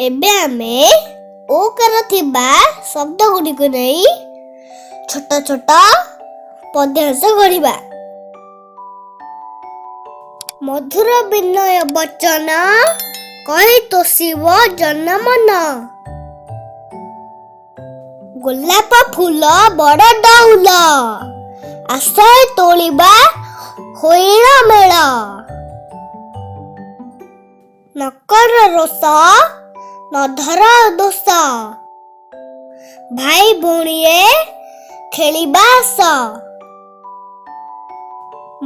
ଏବେ ଆମେ ଓକାର ଥିବା ଶବ୍ଦ ଗୁଡ଼ିକୁ ନେଇ ଛୋଟ ଛୋଟ ପଦ୍ୟାଂଶ ଗଢ଼ିବା। ମଧୁର ବିନୟ ବଚନ କହି ତୋଷିବ ଜନମନ। ଗୋଲାପ ଫୁଲ ବଡ଼ ଡଉଲ ଆଶ୍ରୟ ତୋଳିବା ହୋଇଳ ମେଳ। ନକର ରୋଷ ନଧର ଦୋଷ ଭାଇ ଭଉଣୀଏ ଖେଳିବା ଆସ।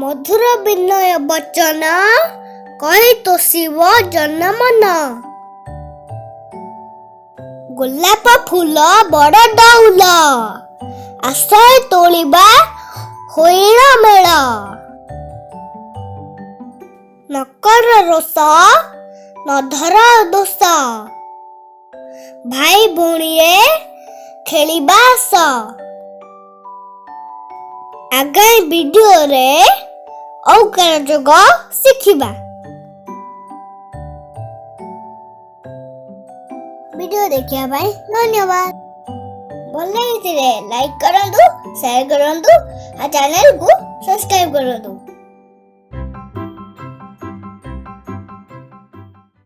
ମଧୁର ବିନୟ ବଚନ କହି ତୋଷିବ ଜନମନ। ଗୋଲାପ ଫୁଲ ବଡ଼ ଡଉଲ ଆଶ୍ରୟ ତୋଳିବା ହୋଇଳ ମେଳ। ନକର ରୋଷ ନଧର ଦୋଷ ଭାଇ ଭଉଣୀଏ ଖେଳିବା ଆସ। ଆଗାମୀ ଭିଡିଓରେ ଔକାର ଯୋଗ ଶିଖିବା। ଭିଡିଓ ଦେଖିବା ପାଇଁ ଧନ୍ୟବାଦ। ଭଲ ଲାଗିଥିଲେ ଲାଇକ୍ କରନ୍ତୁ, ସେୟାର କରନ୍ତୁ ଆଉ ଚ୍ୟାନେଲକୁ ସବସ୍କ୍ରାଇବ କରନ୍ତୁ।